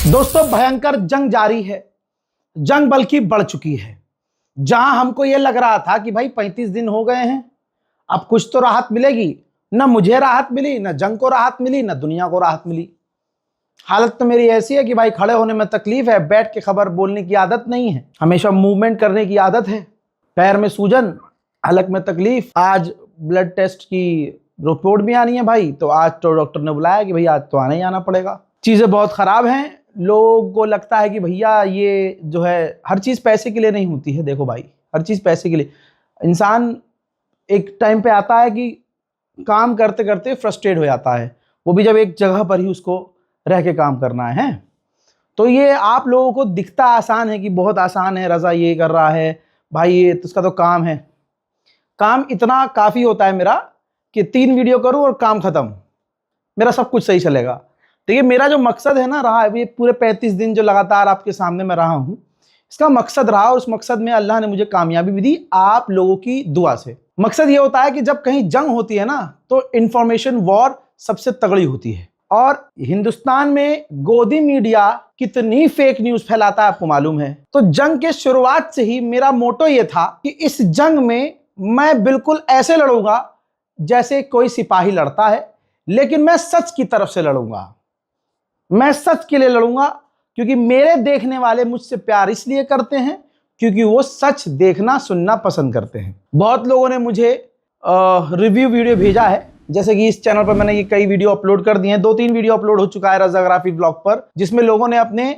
दोस्तों, भयंकर जंग जारी है। जंग बल्कि बढ़ चुकी है। जहां हमको यह लग रहा था कि भाई 35 दिन हो गए हैं, अब कुछ तो राहत मिलेगी, ना मुझे राहत मिली, ना जंग को राहत मिली, ना दुनिया को राहत मिली। हालत तो मेरी ऐसी है कि भाई खड़े होने में तकलीफ है, बैठ के खबर बोलने की आदत नहीं है, हमेशा मूवमेंट करने की आदत है। पैर में सूजन, हलक में तकलीफ। आज ब्लड टेस्ट की रिपोर्ट भी आनी है भाई, तो आज तो डॉक्टर ने बुलाया कि भाई आज तो आना ही आना पड़ेगा। चीजें बहुत खराब हैं। लोगों को लगता है कि भैया ये जो है हर चीज पैसे के लिए नहीं होती है। देखो भाई, हर चीज पैसे के लिए। इंसान एक टाइम पे आता है कि काम करते करते फ्रस्ट्रेट हो जाता है, वो भी जब एक जगह पर ही उसको रह के काम करना है। तो ये आप लोगों को दिखता आसान है कि बहुत आसान है, रजा ये कर रहा है भाई, ये तो उसका तो काम है। काम इतना काफ़ी होता है मेरा कि 3 वीडियो करूं और काम ख़त्म, मेरा सब कुछ सही चलेगा। देखिए, मेरा जो मकसद है ना रहा है, ये पूरे 35 दिन जो लगातार आपके सामने मैं रहा हूँ, इसका मकसद रहा, और उस मकसद में अल्लाह ने मुझे कामयाबी भी दी आप लोगों की दुआ से। मकसद ये होता है कि जब कहीं जंग होती है ना, तो इंफॉर्मेशन वॉर सबसे तगड़ी होती है। और हिंदुस्तान में गोदी मीडिया कितनी फेक न्यूज फैलाता है आपको मालूम है। तो जंग के शुरुआत से ही मेरा मोटो ये था कि इस जंग में मैं बिल्कुल ऐसे लड़ूंगा जैसे कोई सिपाही लड़ता है, लेकिन मैं सच की तरफ से लड़ूंगा। मैं सच के लिए लड़ूंगा, क्योंकि मेरे देखने वाले मुझसे प्यार इसलिए करते हैं क्योंकि वो सच देखना सुनना पसंद करते हैं। बहुत लोगों ने मुझे रिव्यू वीडियो भेजा है, जैसे कि इस चैनल पर मैंने ये कई वीडियो अपलोड कर दिए हैं। 2-3 वीडियो अपलोड हो चुका है रजाग्राफी ब्लॉग पर, जिसमें लोगों ने अपने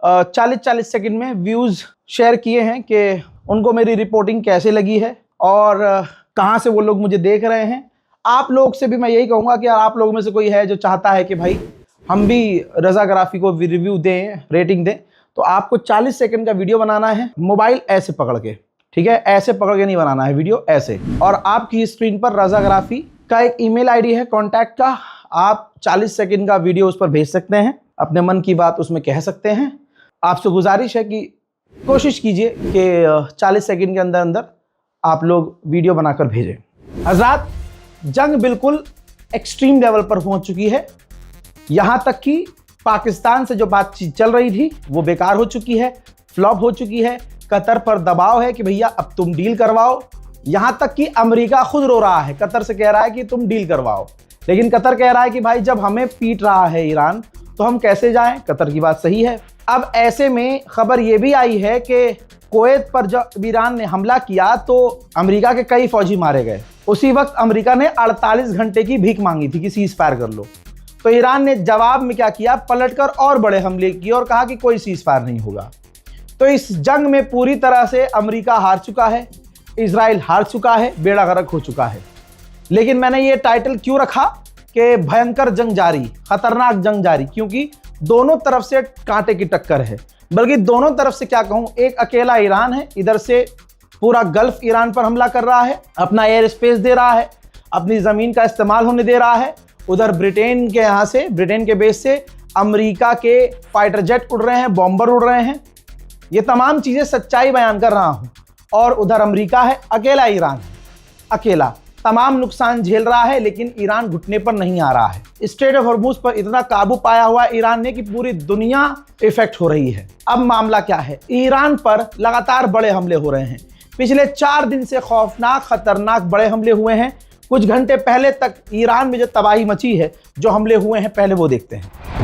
40-40 सेकंड में व्यूज शेयर किए हैं कि उनको मेरी रिपोर्टिंग कैसे लगी है और कहाँ से वो लोग मुझे देख रहे हैं। आप लोग से भी मैं यही कहूँगा कि आप लोगों में से कोई है जो चाहता है कि भाई हम भी रजाग्राफी को रिव्यू दें, रेटिंग दें, तो आपको 40 सेकंड का वीडियो बनाना है, मोबाइल ऐसे पकड़ के, ठीक है, ऐसे पकड़ के नहीं बनाना है वीडियो, ऐसे। और आपकी स्क्रीन पर रजाग्राफी का एक ईमेल आईडी है कॉन्टैक्ट का, आप 40 सेकंड का वीडियो उस पर भेज सकते हैं, अपने मन की बात उसमें कह सकते हैं। आपसे गुजारिश है कि कोशिश कीजिए कि 40 सेकंड के अंदर अंदर आप लोग वीडियो बनाकर भेजें। हज़रात, जंग बिल्कुल एक्सट्रीम लेवल पर पहुंच चुकी है। यहाँ तक कि पाकिस्तान से जो बातचीत चल रही थी वो बेकार हो चुकी है, फ्लॉप हो चुकी है। कतर पर दबाव है कि भैया अब तुम डील करवाओ। यहाँ तक कि अमेरिका खुद रो रहा है, कतर से कह रहा है कि तुम डील करवाओ, लेकिन कतर कह रहा है कि भाई जब हमें पीट रहा है ईरान तो हम कैसे जाएं। कतर की बात सही है। अब ऐसे में खबर ये भी आई है कि कुवैत पर जब ईरान ने हमला किया तो अमेरिका के कई फौजी मारे गए। उसी वक्त अमेरिका ने 48 घंटे की भीख मांगी थी कि सीज फायर कर लो, तो ईरान ने जवाब में क्या किया, पलटकर और बड़े हमले किए और कहा कि कोई सीज फायर नहीं होगा। तो इस जंग में पूरी तरह से अमेरिका हार चुका है, इजराइल हार चुका है, बेड़ा गर्क हो चुका है। लेकिन मैंने ये टाइटल क्यों रखा कि भयंकर जंग जारी, खतरनाक जंग जारी, क्योंकि दोनों तरफ से कांटे की टक्कर है। बल्कि दोनों तरफ से क्या कहूं, एक अकेला ईरान है, इधर से पूरा गल्फ ईरान पर हमला कर रहा है, अपना एयर स्पेस दे रहा है, अपनी जमीन का इस्तेमाल होने दे रहा है। उधर ब्रिटेन के यहाँ से, ब्रिटेन के बेस से अमेरिका के फाइटर जेट उड़ रहे हैं, बॉम्बर उड़ रहे हैं। ये तमाम चीजें सच्चाई बयान कर रहा हूं। और उधर अमेरिका है, अकेला ईरान है, अकेला तमाम नुकसान झेल रहा है, लेकिन ईरान घुटने पर नहीं आ रहा है। स्ट्रेट ऑफ हॉर्मुज पर इतना काबू पाया हुआ है ईरान ने कि पूरी दुनिया इफेक्ट हो रही है। अब मामला क्या है, ईरान पर लगातार बड़े हमले हो रहे हैं। पिछले 4 दिन से खौफनाक खतरनाक बड़े हमले हुए हैं। कुछ घंटे पहले तक ईरान में जो तबाही मची है, जो हमले हुए हैं, पहले वो देखते हैं।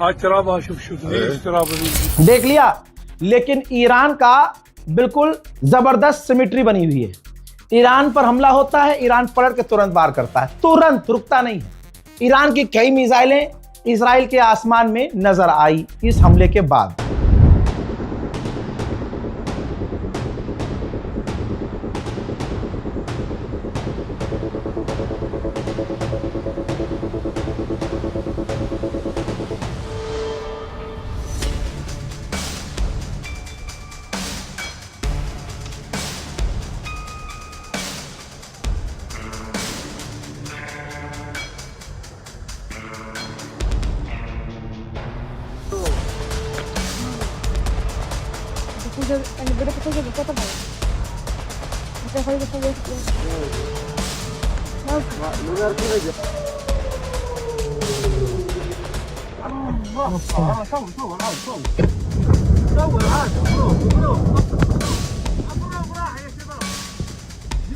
आज चराबा शुभ नहीं चराबा देख लिया। लेकिन ईरान का बिल्कुल जबरदस्त सिमिट्री बनी हुई है। ईरान पर हमला होता है, ईरान पलट के तुरंत वार करता है, तुरंत रुकता नहीं है। ईरान की कई मिसाइलें इजराइल के आसमान में नजर आई इस हमले के बाद। אני בדרך כלל זה בקטע הבא. אתה יכול לדבר על זה. לא להרגיל את זה.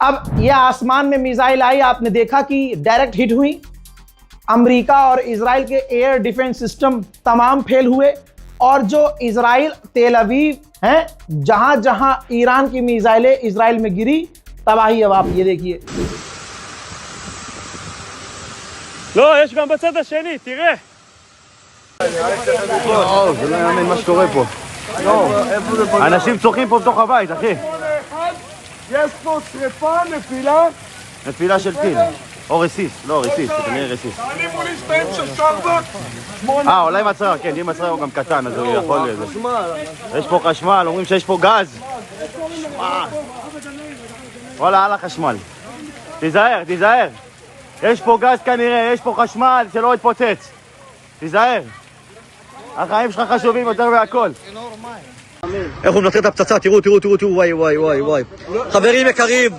अब यह आसमान में मिसाइल आई, आपने देखा कि डायरेक्ट हिट हुई। अमेरिका और इजराइल के एयर डिफेंस सिस्टम तमाम फेल हुए और जो इजराइल तेल अवीव हैं, जहां जहां ईरान की मिसाइलें इजराइल में गिरी, तबाही। अब आप ये देखिए। לא, יש גם בצד השני, תראה. זה לא יאמן מה שקורה פה. אנשים צוחקים פה בתוך הבית, אחי. יש פה שריפה, נפילה. נפילה של טיל. או רסיס, לא רסיס, כנראה רסיס. אני מול שתיים של שרבק. אולי מצרר, כן, אם מצרר הוא גם קטן, אז הוא יכול לזה. יש פה חשמל, אומרים שיש פה גז. וואלה, על החשמל. תיזהר. יש פה גז כנראה, יש פה חשמל, שלא יתפוצץ. תיזהר. החיים שלך חשובים יותר מהכל. איך הוא מנטר את הפצצה, תראו, וואי. חברים יקרים,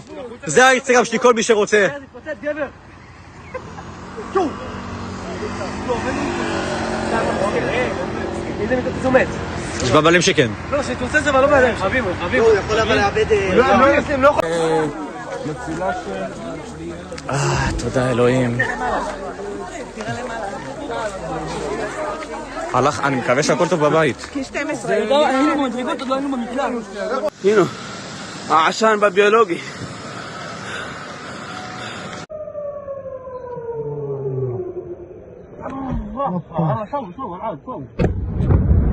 זה האינסטגרם שלי, כל מי שרוצה. יש בבלים שכן. לא, שתוצא זה אבל לא בעליהם, חביב. הוא יכול אבל לאבד... תודה אלוהים. הלך, אני מקווה שהכל טוב בבית. היינו במדרגות, עוד לא היינו במקלט. הנה, העשן בביולוגי.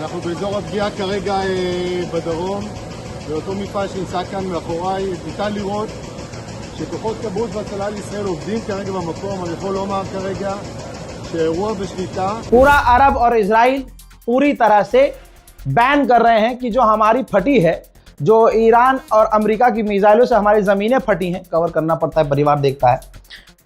אנחנו באזור הפגיעה כרגע בדרום, באותו מפעל שנמצא כאן מאחוריי. ניתן לראות שכוחות כבאות והצלה לישראל עובדים כרגע במקום. אני יכול לומר כרגע שהאירוע בשליטה. पूरा अरब और इजराइल पूरी तरह से बैन कर रहे हैं कि जो हमारी फटी है, जो ईरान और अमेरिका की मिसाइलों से हमारी ज़मीनें फटी हैं, कवर करना पड़ता है, परिवार देखता है,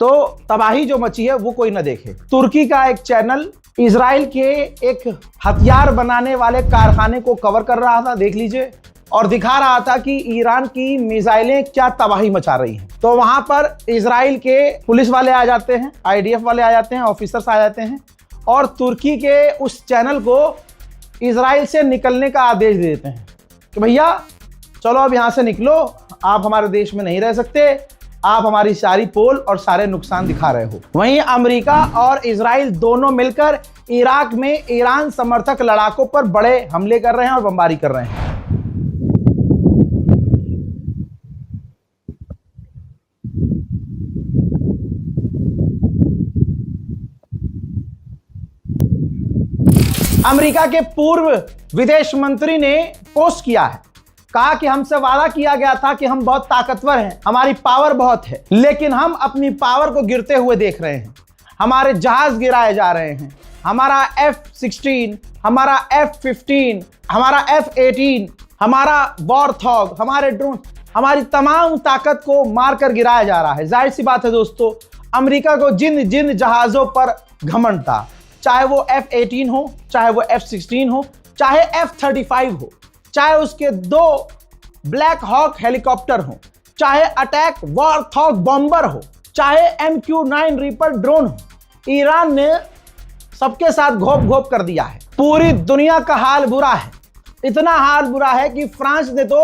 तो तबाही जो मची है वो कोई ना देखे। तुर्की का एक चैनल इजराइल के एक हथियार बनाने वाले कारखाने को कवर कर रहा था, देख लीजिए, और दिखा रहा था कि ईरान की मिसाइलें क्या तबाही मचा रही हैं। तो वहां पर इजराइल के पुलिस वाले आ जाते हैं, IDF वाले आ जाते हैं, ऑफिसर्स आ जाते हैं और तुर्की के उस चैनल को इजराइल से निकलने का आदेश दे देते हैं कि भैया चलो अब यहाँ से निकलो, आप हमारे देश में नहीं रह सकते, आप हमारी सारी पोल और सारे नुकसान दिखा रहे हो। वहीं अमेरिका और इजराइल दोनों मिलकर इराक में ईरान समर्थक लड़ाकों पर बड़े हमले कर रहे हैं और बमबारी कर रहे हैं। अमेरिका के पूर्व विदेश मंत्री ने पोस्ट किया है, कहा कि हमसे वादा किया गया था कि हम बहुत ताकतवर हैं, हमारी पावर बहुत है, लेकिन हम अपनी पावर को गिरते हुए देख रहे हैं। हमारे जहाज गिराए जा रहे हैं, हमारा F-16, हमारा F-15, हमारा F-18, हमारा वॉरथॉग, हमारे ड्रोन, हमारी तमाम ताकत को मारकर गिराया जा रहा है। जाहिर सी बात है दोस्तों, अमेरिका को जिन जिन जहाजों पर घमंड था, चाहे वो F-18 हो, चाहे वो F-16 हो, चाहे F-35 हो, चाहे उसके 2 ब्लैक हॉक हेलीकॉप्टर हो, चाहे अटैक वॉरथॉग बॉम्बर हो, चाहे MQ-9 रीपर ड्रोन हो, ईरान ने सबके साथ घोप घोप कर दिया है। पूरी दुनिया का हाल बुरा है, इतना हाल बुरा है कि फ्रांस ने तो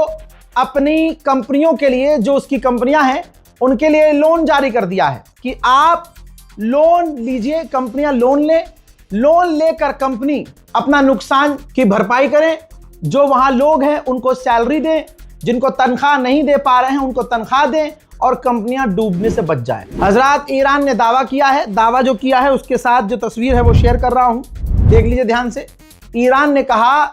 अपनी कंपनियों के लिए, जो उसकी कंपनियां हैं उनके लिए लोन जारी कर दिया है कि आप लोन लीजिए, कंपनियां लोन लें, लोन लेकर कंपनी अपना नुकसान की भरपाई करें, जो वहां लोग हैं उनको सैलरी दें, जिनको तनख्वाह नहीं दे पा रहे हैं उनको तनख्वाह दें और कंपनियां डूबने से बच जाए। हजरात, ईरान ने दावा किया है, दावा जो किया है उसके साथ जो तस्वीर है वो शेयर कर रहा हूं, देख लीजिए ध्यान से। ईरान ने कहा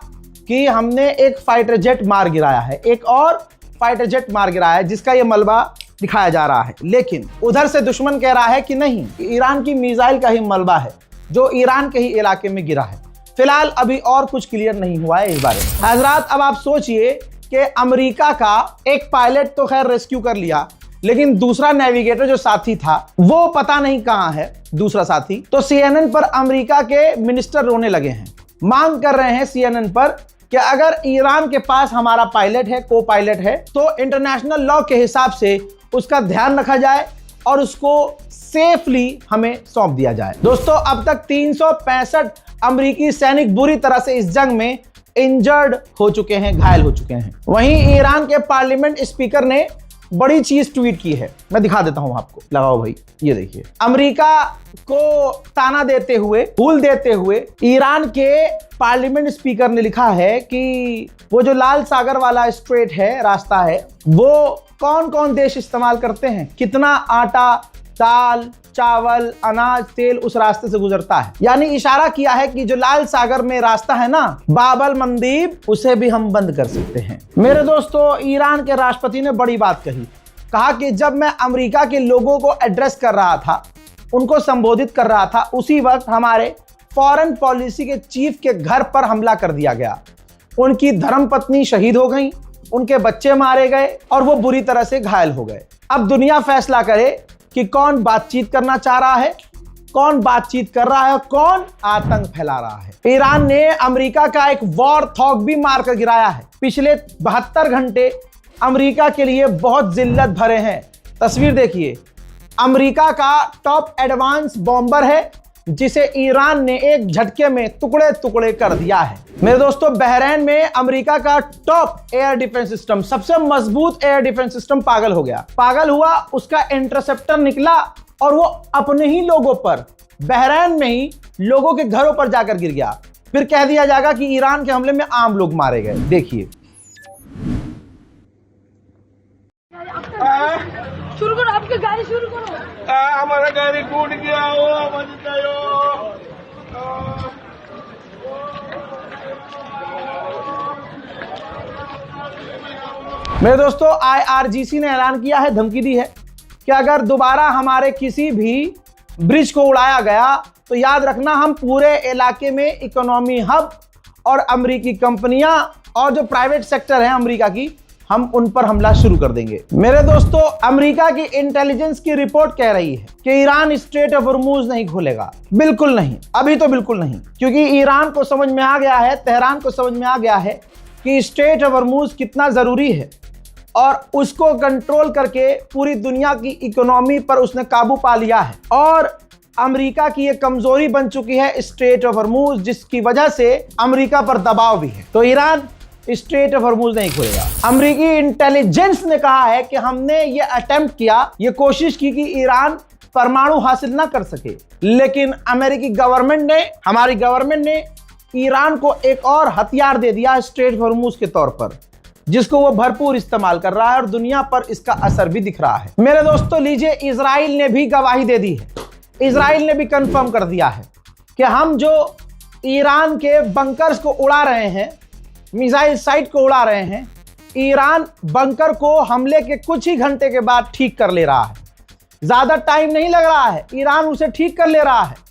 कि हमने एक फाइटर जेट मार गिराया है, एक और फाइटर जेट मार गिराया है, जिसका ये मलबा दिखाया जा रहा है। लेकिन उधर से दुश्मन कह रहा है कि नहीं, ईरान की मिसाइल का ही मलबा है जो ईरान के ही इलाके में गिरा है। फिलहाल अभी और कुछ क्लियर नहीं हुआ है इस बारे में। हजरात, अब आप सोचिए कि अमेरिका का एक पायलट तो खैर रेस्क्यू कर लिया, लेकिन दूसरा नेविगेटर जो साथी था वो पता नहीं कहां है, दूसरा साथी। तो CNN पर अमेरिका के मिनिस्टर रोने लगे हैं, मांग कर रहे हैं CNN पर कि अगर ईरान के पास हमारा पायलट है, को पायलट है, तो इंटरनेशनल लॉ के हिसाब से उसका ध्यान रखा जाए और उसको सेफली हमें सौंप दिया जाए। दोस्तों, अब तक 365 अमेरिकी सैनिक बुरी तरह से इस जंग में इंजर्ड हो चुके हैं, घायल हो चुके हैं। वहीं ईरान के पार्लियामेंट स्पीकर ने बड़ी चीज ट्वीट की है, मैं दिखा देता हूं आपको, लगाओ भाई, ये देखिए। अमेरिका को ताना देते हुए, भूल देते हुए ईरान के पार्लियामेंट स्पीकर ने लिखा है कि वो जो लाल सागर वाला स्ट्रेट है, रास्ता है, वो कौन कौन देश इस्तेमाल करते हैं, कितना आटा, दाल, चावल, अनाज, तेल उस रास्ते से गुजरता है। यानी इशारा किया है कि जो लाल सागर में रास्ता है ना, बाबल मंदीब, उसे भी हम बंद कर सकते हैं। मेरे दोस्तों, ईरान के राष्ट्रपति ने बड़ी बात कही, कहा कि जब मैं अमेरिका के लोगों को एड्रेस कर रहा था, उनको संबोधित कर रहा था, उसी वक्त हमारे फॉरेन पॉलिसी के चीफ के घर पर हमला कर दिया गया। उनकी धर्मपत्नी शहीद हो गई, उनके बच्चे मारे गए और वो बुरी तरह से घायल हो गए। अब दुनिया फैसला करे कि कौन बातचीत करना चाह रहा है, कौन बातचीत कर रहा है, कौन आतंक फैला रहा है। ईरान ने अमेरिका का एक वॉरथॉग भी मारकर गिराया है। पिछले 72 घंटे अमेरिका के लिए बहुत जिल्लत भरे हैं। तस्वीर देखिए, अमेरिका का टॉप एडवांस बॉम्बर है जिसे ईरान ने एक झटके में टुकड़े टुकड़े कर दिया है। मेरे दोस्तों, बहरीन में अमेरिका का टॉप एयर डिफेंस सिस्टम, सबसे मजबूत एयर डिफेंस सिस्टम पागल हो गया, पागल हुआ, उसका इंटरसेप्टर निकला और वो अपने ही लोगों पर, बहरीन में ही लोगों के घरों पर जाकर गिर गया। फिर कह दिया जाएगा कि ईरान के हमले में आम लोग मारे गए। देखिए, शुरू करो, आपकी गाड़ी शुरू करो। हमारा गाड़ी टूट गया हो, मेरे दोस्तों, IRGC ने ऐलान किया है, धमकी दी है कि अगर दोबारा हमारे किसी भी ब्रिज को उड़ाया गया तो याद रखना, हम पूरे इलाके में इकोनॉमी हब और अमेरिकी कंपनियां और जो प्राइवेट सेक्टर है अमेरिका की, हम उन पर हमला शुरू कर देंगे। मेरे दोस्तों, अमेरिका की इंटेलिजेंस की रिपोर्ट कह रही है कि ईरान स्ट्रेट ऑफ हॉर्मुज नहीं खोलेगा। बिल्कुल नहीं, अभी तो बिल्कुल नहीं, क्योंकि ईरान को समझ में आ गया है, तेहरान को समझ में आ गया है कि स्ट्रेट ऑफ हॉर्मुज कितना ज़रूरी है और उसको कंट्रोल करके पूरी दुनिया की इकोनॉमी पर उसने काबू पा लिया है। और अमेरिका की ये कमजोरी बन चुकी है स्ट्रेट ऑफ हॉर्मुज, जिसकी वजह से अमेरिका पर दबाव भी है। तो ईरान स्ट्रेट ऑफ हॉर्मुज नहीं खोलेगा। अमेरिकी इंटेलिजेंस ने कहा है कि हमने ये अटेम्प्ट किया, ये कोशिश की कि ईरान परमाणु हासिल ना कर सके, लेकिन अमेरिकी गवर्नमेंट ने, हमारी गवर्नमेंट ने ईरान को एक और हथियार दे दिया स्ट्रेट ऑफ हॉर्मुज के तौर पर, जिसको वो भरपूर इस्तेमाल कर रहा है और दुनिया पर इसका असर भी दिख रहा है। मेरे दोस्तों लीजिए, इजराइल ने भी गवाही दे दी है, इजराइल ने भी कंफर्म कर दिया है कि हम जो ईरान के बंकर्स को उड़ा रहे हैं, मिसाइल साइट को उड़ा रहे हैं, ईरान बंकर को हमले के कुछ ही घंटे के बाद ठीक कर ले रहा है। ज्यादा टाइम नहीं लग रहा है, ईरान उसे ठीक कर ले रहा है।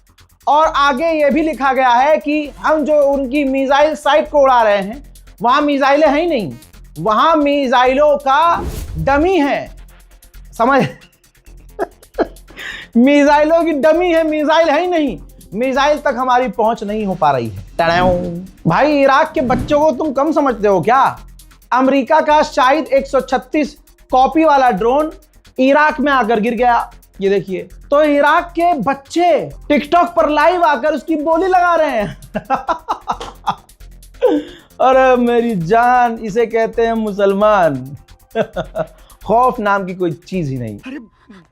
और आगे यह भी लिखा गया है कि हम जो उनकी मिसाइल साइट को उड़ा रहे हैं, वहां मिसाइलें हैं ही नहीं, वहां मिसाइलों का डमी है, समझ मिसाइलों की डमी है, मिसाइल है ही नहीं, मिसाइल तक हमारी पहुंच नहीं हो पा रही है। भाई इराक के बच्चों को तुम कम समझते हो क्या? अमेरिका का शायद 136 कॉपी वाला ड्रोन इराक में आकर गिर गया, ये देखिए। तो इराक के बच्चे टिकटॉक पर लाइव आकर उसकी बोली लगा रहे हैं। अरे मेरी जान, इसे कहते हैं मुसलमान। खौफ नाम की कोई चीज ही नहीं। अरे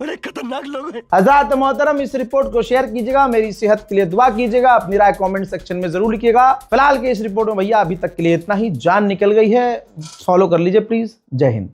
बड़े खतरनाक लोग हैं। हज़रात मोहतरम, इस रिपोर्ट को शेयर कीजिएगा, मेरी सेहत के लिए दुआ कीजिएगा, अपनी राय कमेंट सेक्शन में जरूर लिखिएगा। फिलहाल के इस रिपोर्ट में भैया अभी तक के लिए इतना ही। जान निकल गई है, फॉलो कर लीजिए प्लीज। जय हिंद।